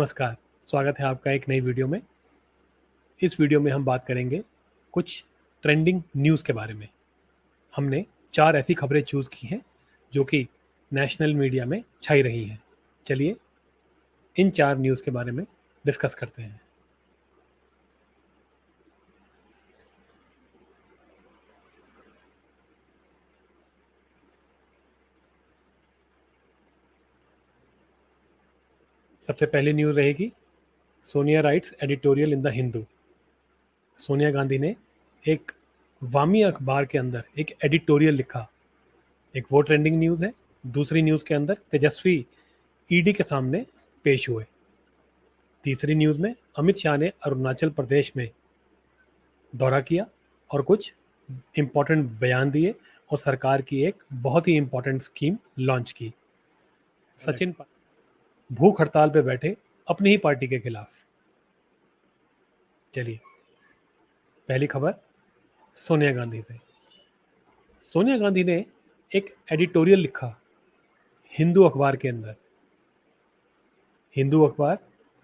नमस्कार, स्वागत है आपका एक नई वीडियो में। इस वीडियो में हम बात करेंगे कुछ ट्रेंडिंग न्यूज़ के बारे में। हमने 4 ऐसी खबरें चूज़ की हैं जो कि नेशनल मीडिया में छाई रही हैं। चलिए इन 4 न्यूज़ के बारे में डिस्कस करते हैं। सबसे पहली न्यूज़ रहेगी Sonia rights editorial in the Hindu. Sonia Gandhi ने एक वामी अखबार के अंदर एक एडिटोरियल लिखा, एक वो ट्रेंडिंग न्यूज़ है। दूसरी न्यूज़ के अंदर तेजस्वी ईडी के सामने पेश हुए। तीसरी न्यूज़ में अमित शाह ने अरुणाचल प्रदेश में दौरा किया और कुछ इम्पोर्टेंट बयान दिए और सरकार की एक बहुत ही इम्पोर्टेंट स्कीम लॉन्च की। सचिन भूख हड़ताल पे बैठे अपनी ही पार्टी के खिलाफ। चलिए पहली खबर सोनिया गांधी से। सोनिया गांधी ने एक एडिटोरियल लिखा हिंदू अखबार के अंदर। हिंदू अखबार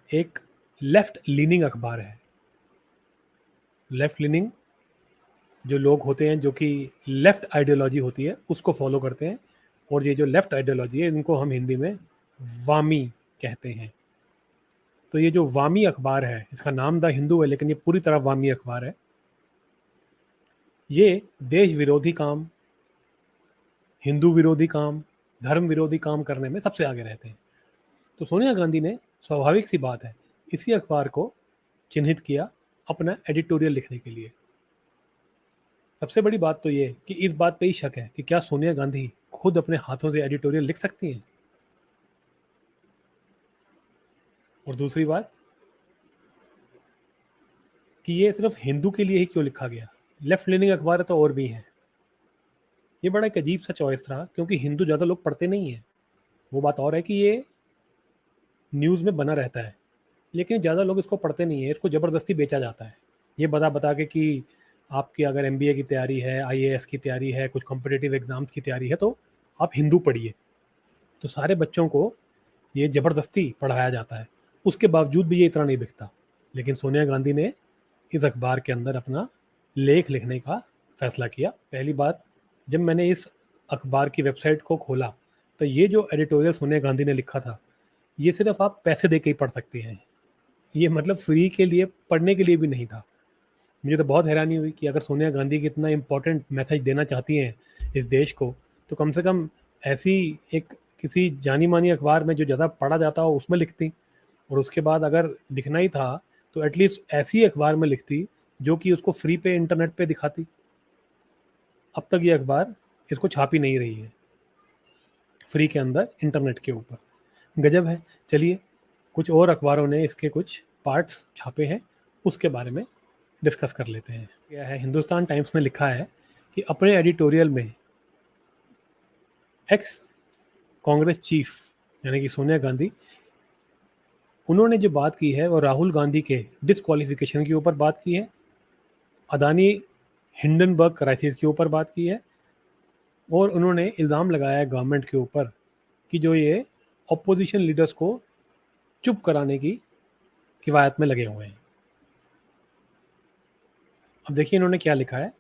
एक लेफ्ट लीनिंग अखबार है। लेफ्ट लीनिंग जो लोग होते हैं जो कि लेफ्ट आइडियोलॉजी होती है उसको फॉलो करते हैं, और ये जो लेफ्ट आइडियोलॉजी है इनको हम हिंदी में वामी कहते हैं। तो ये जो वामी अखबार है, इसका नाम द हिंदू है लेकिन ये पूरी तरह वामी अखबार है। ये देश विरोधी काम, हिंदू विरोधी काम, धर्म विरोधी काम करने में सबसे आगे रहते हैं। तो सोनिया गांधी ने, स्वाभाविक सी बात है, इसी अखबार को चिन्हित किया अपना एडिटोरियल लिखने के लिए। सबसे बड़ी बात तो ये कि इस बात पे ही शक है कि क्या सोनिया गांधी खुद अपने हाथों से एडिटोरियल लिख सकती हैं। और दूसरी बात कि ये सिर्फ हिंदू के लिए ही क्यों लिखा गया, लेफ्ट लीनिंग अखबार तो और भी हैं। ये बड़ा एक अजीब सा चॉइस रहा क्योंकि हिंदू ज़्यादा लोग पढ़ते नहीं हैं। वो बात और है कि ये न्यूज़ में बना रहता है लेकिन ज़्यादा लोग इसको पढ़ते नहीं है। इसको ज़बरदस्ती बेचा जाता है ये बता बता के कि आपकी अगर एमबीए की तैयारी है, आईएएस की तैयारी है, कुछ कॉम्पिटिटिव एग्ज़ाम्स की तैयारी है तो आप हिंदू पढ़िए। तो सारे बच्चों को ये ज़बरदस्ती पढ़ाया जाता है। उसके बावजूद भी ये इतना नहीं बिकता। लेकिन सोनिया गांधी ने इस अखबार के अंदर अपना लेख लिखने का फैसला किया। पहली बात, जब मैंने इस अखबार की वेबसाइट को खोला तो ये जो एडिटोरियल सोनिया गांधी ने लिखा था ये सिर्फ आप पैसे दे के ही पढ़ सकते हैं। ये मतलब फ्री के लिए पढ़ने के लिए भी नहीं था। मुझे तो बहुत हैरानी हुई कि अगर सोनिया गांधी की इतना इम्पोर्टेंट मैसेज देना चाहती हैं इस देश को तो कम से कम ऐसी एक किसी जानी मानी अखबार में जो ज़्यादा पढ़ा जाता हो उसमें लिखती, और उसके बाद अगर लिखना ही था तो एटलीस्ट ऐसी अखबार में लिखती जो कि उसको फ्री पे इंटरनेट पे दिखाती। अब तक ये अखबार इसको छापी नहीं रही है फ्री के अंदर इंटरनेट के ऊपर। गजब है। चलिए कुछ और अखबारों ने इसके कुछ पार्ट्स छापे हैं उसके बारे में डिस्कस कर लेते हैं। क्या है, हिंदुस्तान टाइम्स ने लिखा है कि अपने एडिटोरियल में एक्स कांग्रेस चीफ यानी कि सोनिया गांधी, उन्होंने जो बात की है वो राहुल गांधी के डिसक्वालिफिकेशन के ऊपर बात की है, अदानी हिंडनबर्ग क्राइसिस के ऊपर बात की है, और उन्होंने इल्ज़ाम लगाया है गवर्नमेंट के ऊपर कि जो ये अपोजिशन लीडर्स को चुप कराने की किवायत में लगे हुए हैं। अब देखिए इन्होंने क्या लिखा है।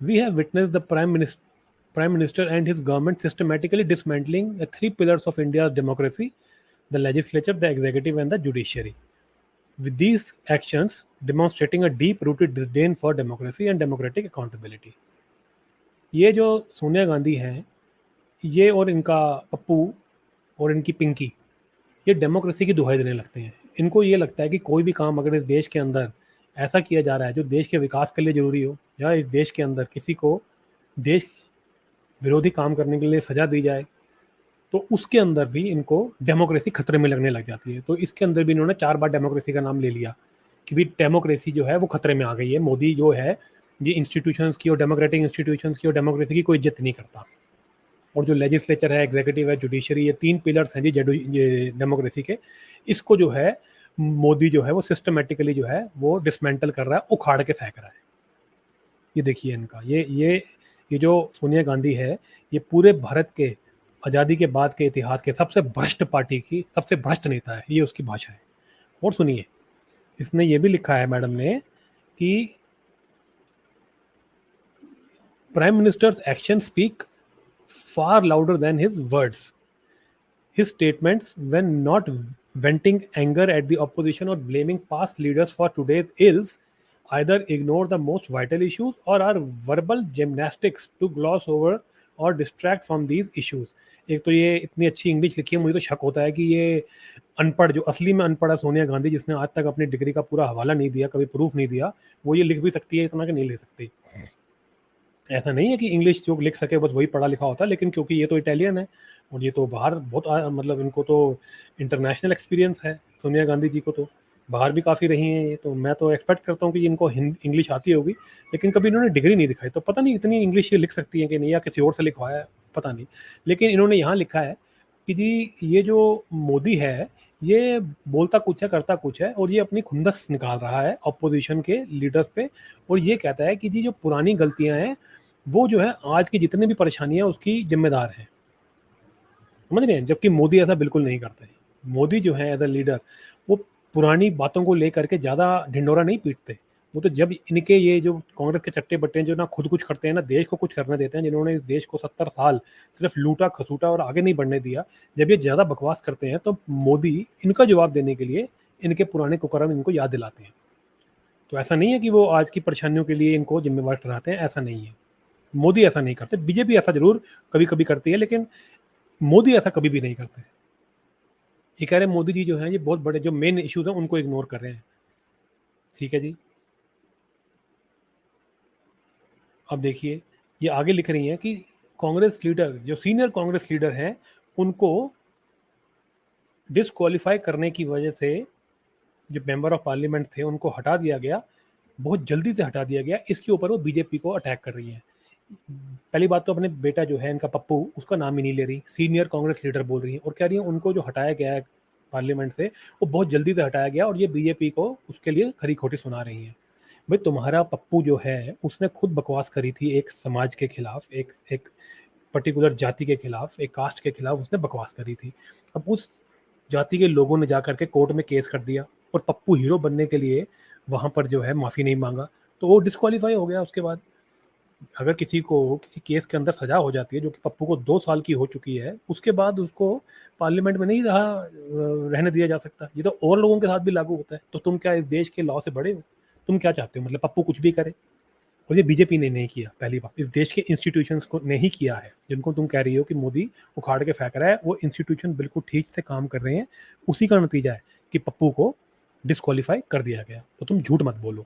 We have witness the prime minister and his government systematically dismantling the 3 pillars of India's democracy, the legislature, the executive and the judiciary, with these actions demonstrating a deep rooted disdain for democracy and democratic accountability। ये जो सोनिया गांधी हैं, ये और इनका पप्पू और इनकी पिंकी, ये democracy की दुहाई देने लगते हैं। इनको ये लगता है कि कोई भी काम अगर इस देश के अंदर ऐसा किया जा रहा है जो देश के विकास के लिए ज़रूरी हो, या इस देश के अंदर किसी को देश विरोधी काम करने के लिए सज़ा दी जाए तो उसके अंदर भी इनको डेमोक्रेसी खतरे में लगने लग जाती है। तो इसके अंदर भी इन्होंने 4 बार डेमोक्रेसी का नाम ले लिया कि भाई डेमोक्रेसी जो है वो खतरे में आ गई है। मोदी जो है ये इंस्टीट्यूशंस की और डेमोक्रेटिक इंस्टीट्यूशंस की और डेमोक्रेसी की कोई इज्जत नहीं करता। और जो लेजिस्लेचर है, एग्जीक्यूटिव है, जुडिशरी, ये 3 पिलर्स हैं जी ये डेमोक्रेसी के, इसको जो है मोदी जो है वो सिस्टमेटिकली जो है वो डिसमेंटल कर रहा है, उखाड़ के फेंक रहा है। ये देखिए इनका ये जो सोनिया गांधी है ये पूरे भारत के आज़ादी के बाद के इतिहास के सबसे भ्रष्ट पार्टी की सबसे भ्रष्ट नेता है। ये उसकी भाषा है। और सुनिए, इसने ये भी लिखा है मैडम ने कि prime ministers action speak far louder than his words. His statements, when not venting anger at the opposition or blaming past leaders for today's ills, either ignore the most vital issues or are verbal gymnastics to gloss over or distract from these issues. एक तो ये इतनी अच्छी English लिखी है, मुझे तो शक होता है कि ये अनपढ़, जो असली में अनपढ़ है सोनिया गांधी, जिसने आज तक अपनी डिग्री का पूरा हवाला नहीं दिया, कभी प्रूफ नहीं दिया, वो ये लिख भी सकती है इतना कि नहीं लिख सकती। ऐसा नहीं है कि इंग्लिश जो लिख सके बस वही पढ़ा लिखा होता, लेकिन क्योंकि ये तो इटालियन है और ये तो बाहर बहुत मतलब इनको तो इंटरनेशनल एक्सपीरियंस है सोनिया गांधी जी को, तो बाहर भी काफ़ी रही हैं ये, तो मैं तो एक्सपेक्ट करता हूँ कि इनको इंग्लिश आती होगी, लेकिन कभी इन्होंने डिग्री नहीं दिखाई, तो पता नहीं इतनी इंग्लिश ये लिख सकती हैं कि नहीं, या किसी और से लिखवाया है पता नहीं। लेकिन इन्होंने यहाँ लिखा है कि जी ये जो मोदी है ये बोलता कुछ है करता कुछ है, और ये अपनी खुंदस निकाल रहा है अपोजिशन के लीडर्स पे, और ये कहता है कि जी जो पुरानी गलतियां हैं वो जो है आज की जितनी भी परेशानियां उसकी जिम्मेदार हैं, समझ रहे हैं, जबकि मोदी ऐसा बिल्कुल नहीं करते। मोदी जो है एज अ लीडर वो पुरानी बातों को लेकर के ज़्यादा ढिंडोरा नहीं पीटते, वो तो जब इनके ये जो कांग्रेस के चट्टे बट्टे हैं जो ना खुद कुछ करते हैं ना देश को कुछ करने देते हैं, जिन्होंने इस देश को 70 साल सिर्फ लूटा खसूटा और आगे नहीं बढ़ने दिया, जब ये ज़्यादा बकवास करते हैं तो मोदी इनका जवाब देने के लिए इनके पुराने कुकर्म इनको याद दिलाते हैं। तो ऐसा नहीं है कि वो आज की परेशानियों के लिए इनको जिम्मेवार ठहराते हैं, ऐसा नहीं है, मोदी ऐसा नहीं करते। बीजेपी ऐसा जरूर कभी कभी करती है, लेकिन मोदी ऐसा कभी भी नहीं करते। ये कह रहे हैं मोदी जी जो हैं ये बहुत बड़े जो मेन इश्यूज हैं उनको इग्नोर कर रहे हैं। ठीक है जी, अब देखिए ये आगे लिख रही हैं कि कांग्रेस लीडर, जो सीनियर कांग्रेस लीडर हैं, उनको डिस्क्वालीफाई करने की वजह से जो मेंबर ऑफ पार्लियामेंट थे उनको हटा दिया गया, बहुत जल्दी से हटा दिया गया, इसके ऊपर वो बीजेपी को अटैक कर रही है। पहली बात तो अपने बेटा जो है इनका पप्पू, उसका नाम ही नहीं ले रही, सीनियर कांग्रेस लीडर बोल रही है और कह रही है उनको जो हटाया गया है पार्लियामेंट से वो बहुत जल्दी से हटाया गया और ये बीजेपी को उसके लिए खरी खोटी सुना रही है। भाई तुम्हारा पप्पू जो है उसने खुद बकवास करी थी एक समाज के खिलाफ, एक एक पर्टिकुलर जाति के खिलाफ, एक कास्ट के खिलाफ उसने बकवास करी थी। अब उस जाति के लोगों ने जाकर के कोर्ट में केस कर दिया और पप्पू हीरो बनने के लिए वहां पर जो है माफ़ी नहीं मांगा, तो वो डिस्क्वालीफाई हो गया। उसके बाद अगर किसी को किसी केस के अंदर सजा हो जाती है, जो कि पप्पू को 2 साल की हो चुकी है, उसके बाद उसको पार्लियामेंट में नहीं रहने दिया जा सकता। ये तो और लोगों के साथ भी लागू होता है। तो तुम क्या इस देश के लॉ से बड़े हो? तुम क्या चाहते हो, मतलब पप्पू कुछ भी करे? और ये बीजेपी ने नहीं किया, पहली बात इस देश के इंस्टीट्यूशंस को नहीं किया है, जिनको तुम कह रही हो कि मोदी उखाड़ के फेंक रहा है, वो इंस्टीट्यूशन बिल्कुल ठीक से काम कर रहे हैं। उसी का नतीजा है कि पप्पू को डिस्क्वालीफाई कर दिया गया, तो तुम झूठ मत बोलो।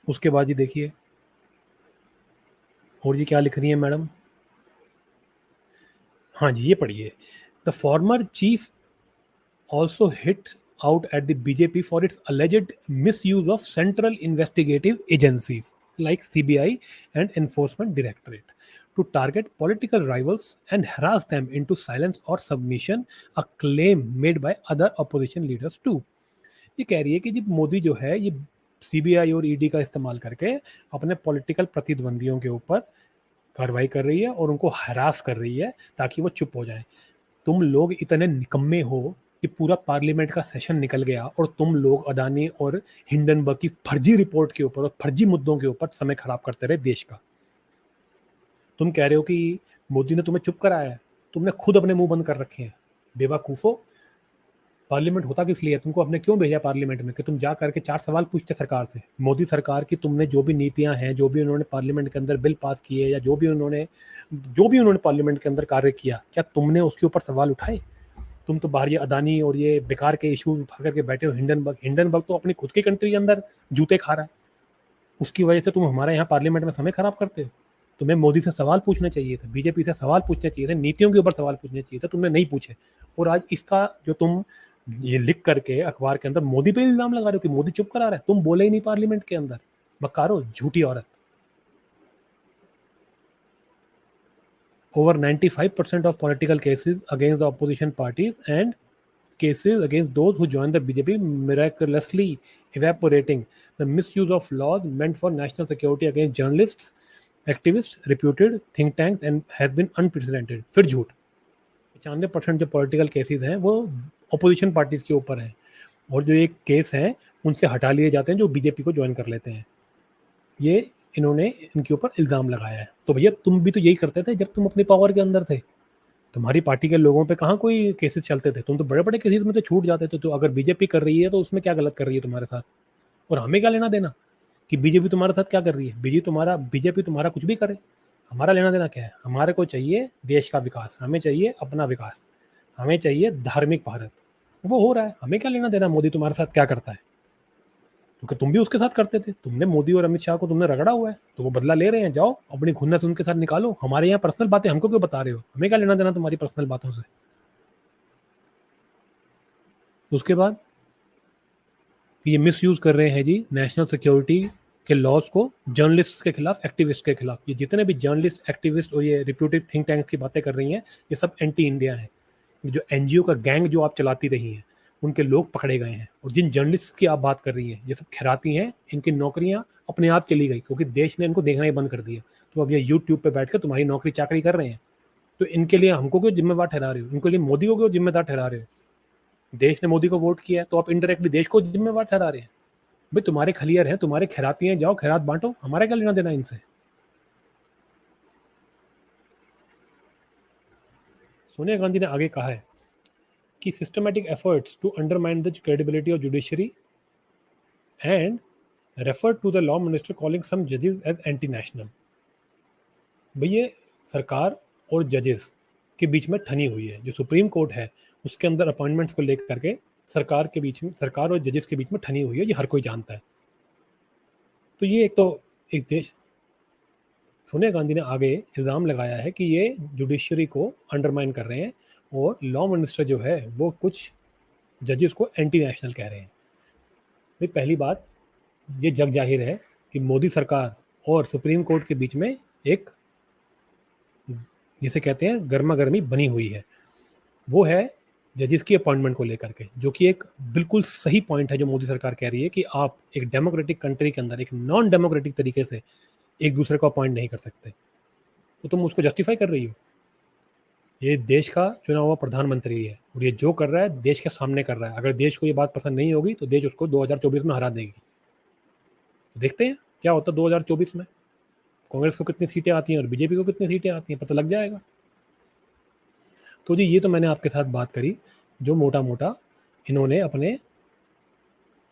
उसके बाद ये देखिए और जी क्या लिख रही है मैडम, हाँ जी ये पढ़िए। The former chief also hit out at the BJP for its alleged misuse of central investigative agencies like CBI and Enforcement Directorate to target political rivals and harass them into silence or submission, a claim made by other opposition leaders too. ये कह रही है कि जब मोदी जो है ये CBI और ईडी का इस्तेमाल करके अपने पॉलिटिकल प्रतिद्वंदियों के ऊपर कार्रवाई कर रही है और उनको हरास कर रही है ताकि वो चुप हो जाए। तुम लोग इतने निकम्मे हो कि पूरा पार्लियामेंट का सेशन निकल गया और तुम लोग अदानी और हिंडनबर्ग की फर्जी रिपोर्ट के ऊपर और फर्जी मुद्दों के ऊपर समय खराब करते रहे देश का। तुम कह रहे हो कि मोदी ने तुम्हें चुप कराया है, तुमने खुद अपने मुंह बंद कर रखे हैं। बेवकूफ़ो, पार्लियामेंट होता किस लिए? तुमको अपने क्यों भेजा पार्लियामेंट में कि तुम जा करके 4 सवाल पूछते सरकार से? मोदी सरकार की तुमने जो भी नीतियां हैं, जो भी उन्होंने पार्लियामेंट के अंदर बिल पास किए या जो भी उन्होंने पार्लियामेंट के अंदर कार्य किया, क्या तुमने उसके ऊपर सवाल उठाए? तुम तो बाहर ये अदानी और ये बेकार के इश्यूज उठा करके बैठे हो। हिंडनबर्ग तो अपनी खुद की कंट्री के अंदर जूते खा रहा है, उसकी वजह से तुम हमारे यहाँ पार्लियामेंट में समय खराब करते हो। तुम्हें मोदी से सवाल पूछने चाहिए थे, बीजेपी से सवाल पूछने चाहिए थे, नीतियों के ऊपर सवाल पूछने चाहिए थे, तुमने नहीं पूछे। और आज इसका जो तुम ये लिख करके अखबार के अंदर मोदी पे इल्जाम लगा रहे हो कि मोदी चुप करा रहा है, तुम बोले ही नहीं पार्लियामेंट के अंदर। बकारो, झूठी औरत। Over 95% of political cases against the opposition parties and cases against those who joined the BJP miraculously evaporating. The misuse of laws meant for national security against journalists, activists, reputed think tanks and has been unprecedented. फिर झूठ, 95% जो political cases हैं वो opposition parties के ऊपर हैं, और जो एक केस है उनसे हटा लिए जाते हैं जो बीजेपी को ज्वाइन कर लेते हैं। ये इन्होंने इनके ऊपर इल्ज़ाम लगाया है। तो भैया तुम भी तो यही करते थे जब तुम अपनी पावर के अंदर थे। तुम्हारी पार्टी के लोगों पे कहाँ कोई केसेस चलते थे, तुम तो बड़े बड़े केसेस में तो छूट जाते थे। तो अगर बीजेपी कर रही है तो उसमें क्या गलत कर रही है तुम्हारे साथ, और हमें क्या लेना देना कि बीजेपी तुम्हारे साथ क्या कर रही है। बीजेपी तुम्हारा कुछ भी करे, हमारा लेना देना क्या है। हमारे को चाहिए देश का विकास, हमें चाहिए अपना विकास, हमें चाहिए धार्मिक भारत। वो हो रहा है, हमें क्या लेना देना मोदी तुम्हारे साथ क्या करता है, क्योंकि तुम भी उसके साथ करते थे। तुमने मोदी और अमित शाह को तुमने रगड़ा हुआ है, तो वो बदला ले रहे हैं। जाओ अपनी खुन्नस उनके साथ निकालो। हमारे यहाँ पर्सनल बातें हमको क्यों बता रहे हो, हमें क्या लेना देना तुम्हारी पर्सनल बातों से। उसके बाद ये मिस यूज कर रहे हैं जी नेशनल सिक्योरिटी के लॉज को जर्नलिस्ट के खिलाफ, एक्टिविस्ट के खिलाफ। ये जितने भी जर्नलिस्ट, एक्टिविस्ट और ये रिप्यूटेड थिंक टैंक की बातें कर रही हैं, ये सब एंटी इंडिया है। जो एनजीओ का गैंग जो आप चलाती रही हैं, उनके लोग पकड़े गए हैं। और जिन जर्नलिस्ट की आप बात कर रही हैं, ये सब खिराती हैं। इनकी नौकरियां अपने आप चली गई क्योंकि देश ने इनको देखना ही बंद कर दिया। तो अब ये यूट्यूब पे बैठ कर तुम्हारी नौकरी चाकरी कर रहे हैं। तो इनके लिए हमको क्यों जिम्मेवार ठहरा रहे हो, इनके लिए मोदी को क्यों जिम्मेदार ठहरा रहे हो। देश ने मोदी को वोट किया है तो आप इनडायरेक्टली देश को जिम्मेवार ठहरा रहे हैं। भाई तुम्हारे खलियर हैं, तुम्हारे खैराती हैं, जाओ खैरात बांटो, हमारा क्या लेना देना इनसे। सोनिया गांधी ने आगे कहा है कि systematic efforts to undermine the credibility of judiciary and refer to the law minister calling some जजेस एज एंटी नेशनल। भैया सरकार और जजेस के बीच में ठनी हुई है। जो सुप्रीम कोर्ट है उसके अंदर अपॉइंटमेंट्स को लेकर करके सरकार और जजेस के बीच में ठनी हुई है, ये हर कोई जानता है। तो ये एक देश, सोनिया गांधी ने आगे इल्ज़ाम लगाया है कि ये जुडिशरी को अंडरमाइन कर रहे हैं और लॉ मिनिस्टर जो है वो कुछ जजेस को एंटी नेशनल कह रहे हैं। भाई पहली बात, ये जग जाहिर है कि मोदी सरकार और सुप्रीम कोर्ट के बीच में एक, जिसे कहते हैं गर्मा गर्मी बनी हुई है। वो है जजेस की अपॉइंटमेंट को लेकर के, जो कि एक बिल्कुल सही पॉइंट है जो मोदी सरकार कह रही है कि आप एक डेमोक्रेटिक कंट्री के अंदर एक नॉन डेमोक्रेटिक तरीके से एक दूसरे को अपॉइंट नहीं कर सकते। तो तुम उसको जस्टिफाई कर रही हो। ये देश का चुना हुआ प्रधानमंत्री है और ये जो कर रहा है देश के सामने कर रहा है। अगर देश को ये बात पसंद नहीं होगी तो देश उसको 2024 में हरा देगी। देखते हैं क्या होता है 2024 में, कांग्रेस को कितनी सीटें आती हैं और बीजेपी को कितनी सीटें आती हैं, पता लग जाएगा। तो जी ये तो मैंने आपके साथ बात करी जो मोटा मोटा इन्होंने अपने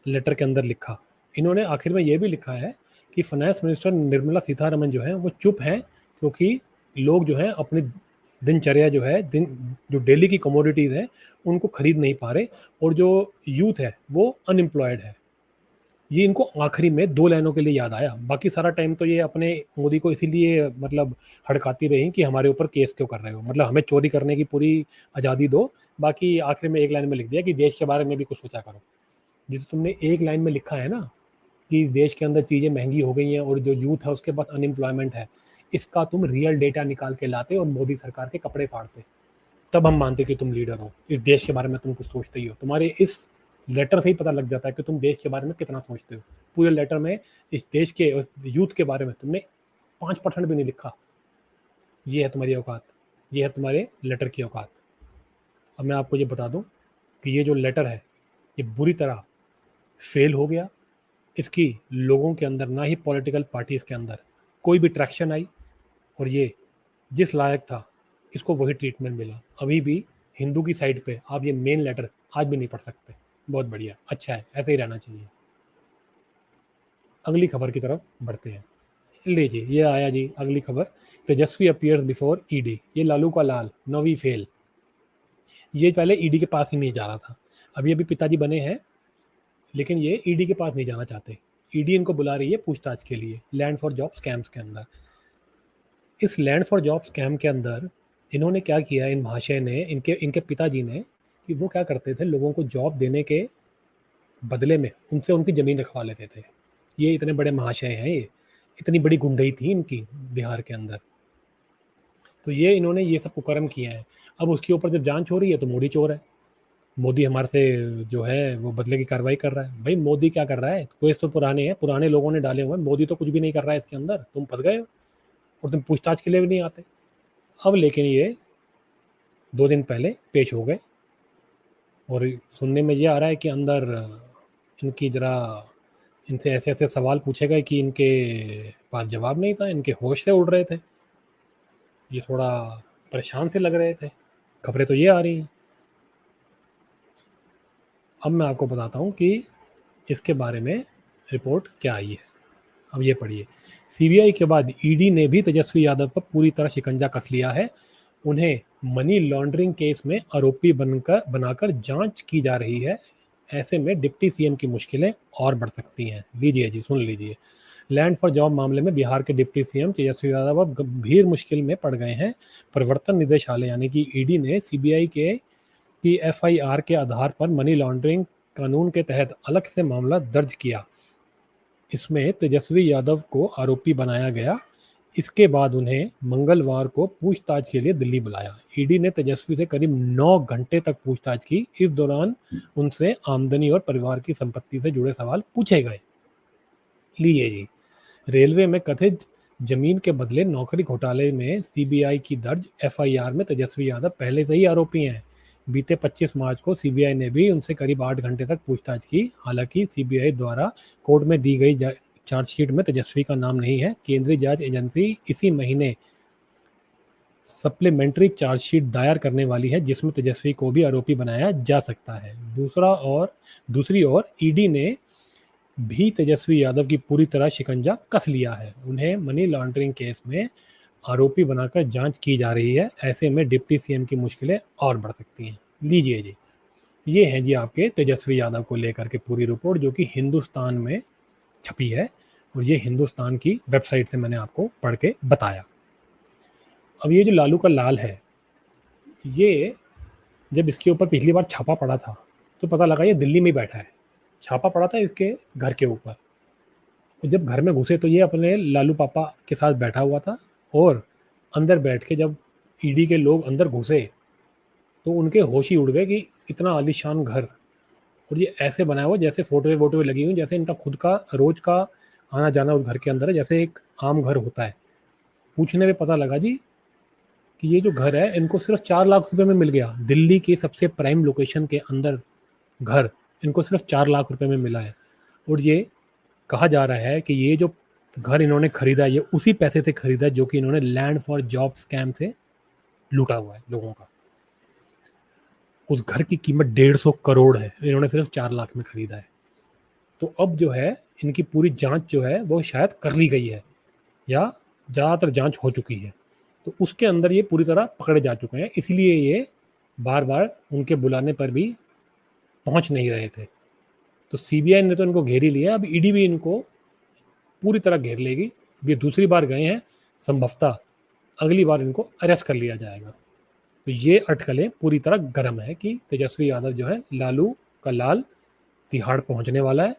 लेटर के अंदर लिखा। इन्होंने आखिर में ये भी लिखा है कि फाइनेंस मिनिस्टर निर्मला सीतारमन जो है वो चुप हैं क्योंकि लोग जो हैं अपनी दिनचर्या जो है जो डेली की कमोडिटीज़ हैं उनको खरीद नहीं पा रहे, और जो यूथ है वो अनएम्प्लॉयड है। ये इनको आखिरी में 2 लाइनों के लिए याद आया। बाकी सारा टाइम तो ये अपने मोदी को इसीलिए मतलब हड़काती रही कि हमारे ऊपर केस क्यों कर रहे हो, मतलब हमें चोरी करने की पूरी आज़ादी दो। बाकी आखिर में एक लाइन में लिख दिया कि देश के बारे में भी कुछ सोचा करो। ये तो तुमने एक लाइन में लिखा है ना कि देश के अंदर चीज़ें महंगी हो गई हैं और जो यूथ है उसके पास अनएम्प्लॉयमेंट है, इसका तुम रियल डेटा निकाल के लाते और मोदी सरकार के कपड़े फाड़ते, तब हम मानते कि तुम लीडर हो, इस देश के बारे में तुम कुछ सोचते ही हो। तुम्हारे इस लेटर से ही पता लग जाता है कि तुम देश के बारे में कितना सोचते हो। पूरे लेटर में इस देश के उस यूथ के बारे में तुमने 5% भी नहीं लिखा। ये है तुम्हारी औकात, ये है तुम्हारे लेटर की औकात। अब मैं आपको ये बता दूं कि ये जो लेटर है ये बुरी तरह फेल हो गया। इसकी लोगों के अंदर, ना ही पॉलिटिकल पार्टीज़ के अंदर कोई भी ट्रैक्शन आई, और ये जिस लायक था इसको वही ट्रीटमेंट मिला। अभी भी हिंदू की साइड पे आप ये मेन लेटर आज भी नहीं पढ़ सकते। बहुत बढ़िया, अच्छा है, ऐसे ही रहना चाहिए। अगली खबर की तरफ बढ़ते हैं। लीजिए ये आया जी अगली खबर, तेजस्वी अपीयर्स बिफोर ईडी। ये लालू का लाल, नवी फेल। ये पहले ईडी के पास ही नहीं जा रहा था। अभी अभी पिताजी बने हैं लेकिन ये ईडी के पास नहीं जाना चाहते। ईडी इनको बुला रही है पूछताछ के लिए लैंड फॉर जॉब स्कैम्स के अंदर। इस लैंड फॉर जॉब स्कैम के अंदर इन्होंने क्या किया, इन महाशय ने, इनके पिताजी ने, कि वो क्या करते थे, लोगों को जॉब देने के बदले में उनसे उनकी ज़मीन रखवा लेते थे। ये इतने बड़े महाशय हैं, ये इतनी बड़ी गुंडई थी इनकी बिहार के अंदर। तो ये इन्होंने ये सब कुकर्म किया है। अब उसके ऊपर जब जांच हो रही है तो मोदी चोर है। मोदी हमारे से जो है वो बदले की कार्रवाई कर रहा है। भाई मोदी क्या कर रहा है, केस तो पुराने हैं, पुराने लोगों ने डाले हुए हैं। मोदी तो कुछ भी नहीं कर रहा है इसके अंदर, तुम फंस गए हो और तुम पूछताछ के लिए भी नहीं आते। अब लेकिन ये 2 दिन पहले पेश हो गए और सुनने में ये आ रहा है कि अंदर इनकी ज़रा इनसे ऐसे-ऐसे सवाल पूछे गए कि इनके पास जवाब नहीं था, इनके होश से उड़ रहे थे। ये थोड़ा परेशान से लग रहे थे। खबरें तो ये आ रही हैं। अब मैं आपको बताता हूँ कि इसके बारे में रिपोर्ट क्या आई है। अब ये पढ़िए। सीबीआई के बाद ईडी ने भी तेजस्वी यादव पर पूरी तरह शिकंजा कस लिया है। उन्हें मनी लॉन्ड्रिंग केस में आरोपी बनाकर जांच की जा रही है। ऐसे में डिप्टी सीएम की मुश्किलें और बढ़ सकती हैं। लीजिए जी, सुन लीजिए। लैंड फॉर जॉब मामले में बिहार के डिप्टी सीएम तेजस्वी यादव अब गंभीर मुश्किल में पड़ गए हैं। प्रवर्तन निदेशालय यानी कि ईडी ने सीबीआई की एफआईआर के आधार पर मनी लॉन्ड्रिंग कानून के तहत अलग से मामला दर्ज किया। इसमें तेजस्वी यादव को आरोपी बनाया गया। इसके बाद उन्हें मंगलवार को पूछताछ के लिए दिल्ली बुलाया। ईडी ने तेजस्वी से करीब 9 घंटे तक पूछताछ की। इस दौरान उनसे आमदनी और परिवार की संपत्ति से जुड़े सवाल पूछे गए। लीजिए जी। रेलवे में कथित जमीन के बदले नौकरी घोटाले में सीबीआई की दर्ज एफआईआर में तेजस्वी यादव पहले से ही आरोपी हैं। बीते 25 मार्च को सीबीआई ने भी उनसे करीब 8 घंटे तक पूछताछ की। हालांकि सीबीआई द्वारा कोर्ट में दी गई चार्जशीट में तेजस्वी का नाम नहीं है। केंद्रीय जांच एजेंसी इसी महीने सप्लीमेंट्री चार्जशीट दायर करने वाली है, जिसमें तेजस्वी को भी आरोपी बनाया जा सकता है। दूसरी ओर ईडी ने भी तेजस्वी यादव की पूरी तरह शिकंजा कस लिया है। उन्हें मनी लॉन्ड्रिंग केस में आरोपी बनाकर जांच की जा रही है। ऐसे में डिप्टी सीएम की मुश्किलें और बढ़ सकती हैं। लीजिए जी, ये है जी आपके तेजस्वी यादव को लेकर के पूरी रिपोर्ट, जो कि हिंदुस्तान में छपी है और ये हिंदुस्तान की वेबसाइट से मैंने आपको पढ़ के बताया। अब ये जो लालू का लाल है, ये जब इसके ऊपर पिछली बार छापा पड़ा था तो पता लगा ये दिल्ली में ही बैठा है। छापा पड़ा था इसके घर के ऊपर। जब घर में घुसे तो ये अपने लालू पापा के साथ बैठा हुआ था और अंदर बैठ के जब ईडी के लोग अंदर घुसे तो उनके होश ही उड़ गए कि इतना आलीशान घर, और ये ऐसे बनाया हुआ जैसे फोटोएं वोटोएं लगी हुई, जैसे इनका खुद का रोज का आना जाना उस घर के अंदर है, जैसे एक आम घर होता है। पूछने में पता लगा जी कि ये जो घर है इनको सिर्फ 4 लाख रुपए में मिल गया। दिल्ली की सबसे प्राइम लोकेशन के अंदर घर इनको सिर्फ 4 लाख रुपए में मिला है। और ये कहा जा रहा है कि ये जो घर इन्होंने खरीदा ये उसी पैसे से खरीदा जो कि इन्होंने लैंड फॉर जॉब स्कैम से लूटा हुआ है लोगों का। उस घर की कीमत 150 करोड़ है, इन्होंने सिर्फ 4 लाख में खरीदा है। तो अब जो है इनकी पूरी जांच जो है वो शायद कर ली गई है या ज़्यादातर जांच हो चुकी है। तो उसके अंदर ये पूरी तरह पकड़े जा चुके हैं, इसलिए ये बार बार उनके बुलाने पर भी पहुंच नहीं रहे थे। तो सीबीआई ने तो इनको घेर ही लिया, अब ईडी भी इनको पूरी तरह घेर लेगी। ये दूसरी बार गए हैं, संभवतः अगली बार इनको अरेस्ट कर लिया जाएगा। तो ये अटकलें पूरी तरह गर्म है कि तेजस्वी यादव जो है लालू का लाल तिहाड़ पहुंचने वाला है।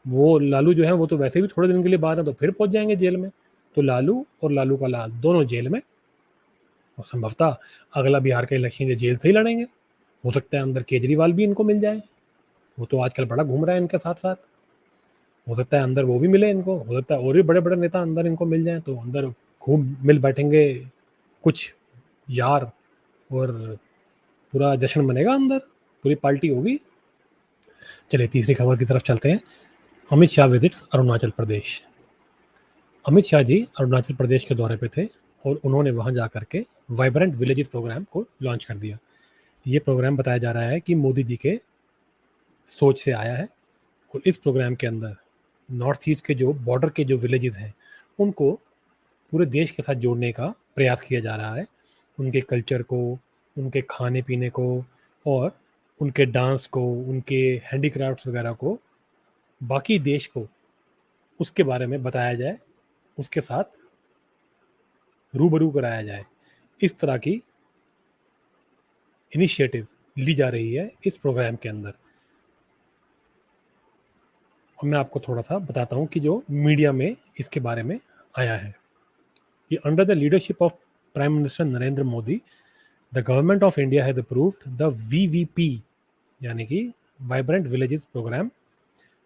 वो लालू जो है वो तो वैसे भी थोड़े दिन के लिए बाहर है, तो फिर पहुंच जाएंगे जेल में। तो लालू और लालू का लाल दोनों जेल में, और संभवतः अगला बिहार का इलेक्शन ये जेल से ही लड़ेंगे। हो सकता है अंदर केजरीवाल भी इनको मिल जाए, वो तो आजकल बड़ा घूम रहा है इनके साथ साथ। हो सकता है अंदर वो भी मिले इनको, हो सकता है और भी बड़े बड़े नेता अंदर इनको मिल जाएं, तो अंदर खूब मिल बैठेंगे कुछ यार और पूरा जश्न मनेगा अंदर, पूरी पार्टी होगी। चलिए तीसरी खबर की तरफ चलते हैं। अमित शाह विजिट्स अरुणाचल प्रदेश। अमित शाह जी अरुणाचल प्रदेश के दौरे पे थे और उन्होंने वहां जा करके वाइब्रेंट विलेजेस प्रोग्राम को लॉन्च कर दिया। ये प्रोग्राम बताया जा रहा है कि मोदी जी के सोच से आया है और इस प्रोग्राम के अंदर नॉर्थ ईस्ट के जो बॉर्डर के जो विलेजेस हैं उनको पूरे देश के साथ जोड़ने का प्रयास किया जा रहा है। उनके कल्चर को, उनके खाने पीने को और उनके डांस को, उनके हैंडीक्राफ्ट्स वगैरह को बाकी देश को उसके बारे में बताया जाए, उसके साथ रूबरू कराया जाए। इस तरह की इनिशिएटिव ली जा रही है इस प्रोग्राम के अंदर। और मैं आपको थोड़ा सा बताता हूँ कि जो मीडिया में इसके बारे में आया है कि under the leadership of prime minister Narendra Modi the government of India has approved the VVP यानी कि vibrant villages programme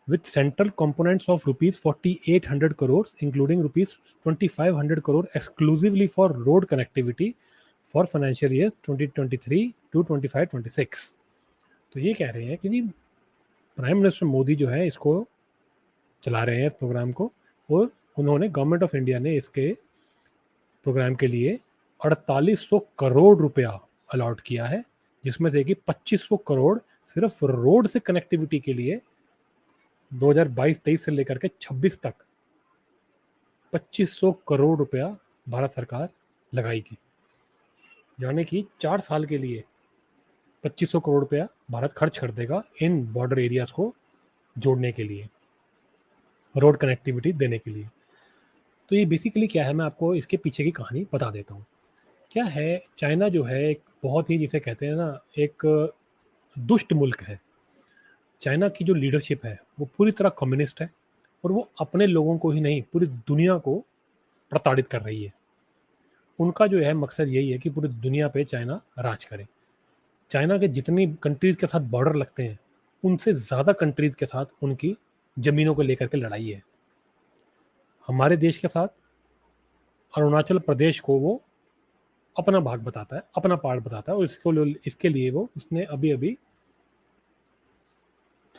with central components of rupees 4800 crores including rupees 2500 crore exclusively for road connectivity for financial year 2023 to 25-26। तो ये कह रहे हैं कि जी prime minister Modi जो है इसको चला रहे हैं इस प्रोग्राम को, और उन्होंने गवर्नमेंट ऑफ इंडिया ने इसके प्रोग्राम के लिए 4800 करोड़ रुपया अलॉट किया है, जिसमें से कि 2500 करोड़ सिर्फ रोड से कनेक्टिविटी के लिए 2022-23 से लेकर के 26 तक 2500 करोड़ रुपया भारत सरकार लगाएगी। यानी कि 4 साल के लिए 2500 करोड़ रुपया भारत खर्च कर देगा इन बॉर्डर एरियाज को जोड़ने के लिए, रोड कनेक्टिविटी देने के लिए। तो ये बेसिकली क्या है, मैं आपको इसके पीछे की कहानी बता देता हूँ। क्या है, चाइना जो है एक बहुत ही, जिसे कहते हैं ना, एक दुष्ट मुल्क है। चाइना की जो लीडरशिप है वो पूरी तरह कम्युनिस्ट है, और वो अपने लोगों को ही नहीं पूरी दुनिया को प्रताड़ित कर रही है। उनका जो है मकसद यही है कि पूरी दुनिया पे चाइना राज करे। चाइना के जितनी कंट्रीज़ के साथ बॉर्डर लगते हैं उनसे ज़्यादा कंट्रीज़ के साथ उनकी ज़मीनों को लेकर के लड़ाई है। हमारे देश के साथ अरुणाचल प्रदेश को वो अपना भाग बताता है, अपना पार्ट बताता है, और इसके लिए वो उसने अभी अभी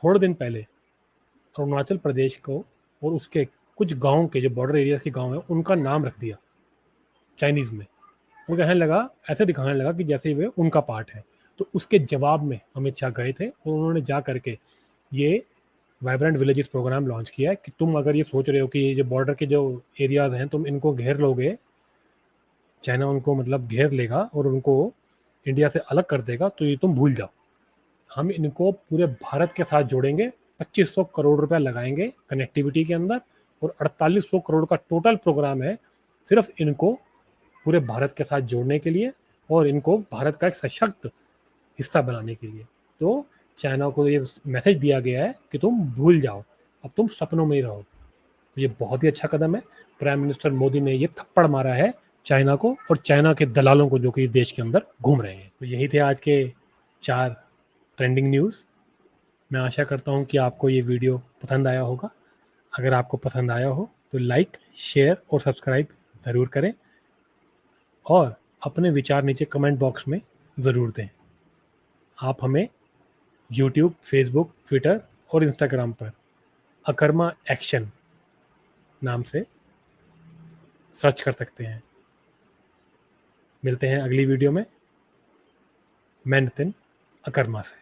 थोड़े दिन पहले अरुणाचल प्रदेश को और उसके कुछ गाँव के जो बॉर्डर एरियाज़ के गाँव हैं उनका नाम रख दिया चाइनीज़ में। वो कहने लगा, ऐसे दिखाने लगा कि जैसे वे उनका पार्ट है। तो उसके जवाब में अमित शाह गए थे और उन्होंने जा करके ये वाइब्रेंट विलेजेस प्रोग्राम लॉन्च किया है कि तुम अगर ये सोच रहे हो कि ये जो बॉर्डर के जो एरियाज़ हैं तुम इनको घेर लोगे, चाइना उनको मतलब घेर लेगा और उनको इंडिया से अलग कर देगा, तो ये तुम भूल जाओ। हम इनको पूरे भारत के साथ जोड़ेंगे, 2500 करोड़ रुपया लगाएंगे कनेक्टिविटी के अंदर, और 4800 करोड़ का टोटल प्रोग्राम है सिर्फ इनको पूरे भारत के साथ जोड़ने के लिए और इनको भारत का एक सशक्त हिस्सा बनाने के लिए। तो चाइना को ये मैसेज दिया गया है कि तुम भूल जाओ, अब तुम सपनों में ही रहो। तो ये बहुत ही अच्छा कदम है। प्राइम मिनिस्टर मोदी ने ये थप्पड़ मारा है चाइना को और चाइना के दलालों को जो कि देश के अंदर घूम रहे हैं। तो यही थे आज के 4 ट्रेंडिंग न्यूज़। मैं आशा करता हूँ कि आपको ये वीडियो पसंद आया होगा। अगर आपको पसंद आया हो तो लाइक, शेयर और सब्सक्राइब ज़रूर करें, और अपने विचार नीचे कमेंट बॉक्स में ज़रूर दें। आप हमें यूट्यूब, फेसबुक, ट्विटर और इंस्टाग्राम पर अकर्मा एक्शन नाम से सर्च कर सकते हैं। मिलते हैं अगली वीडियो में। मैं नितिन, अकर्मा से।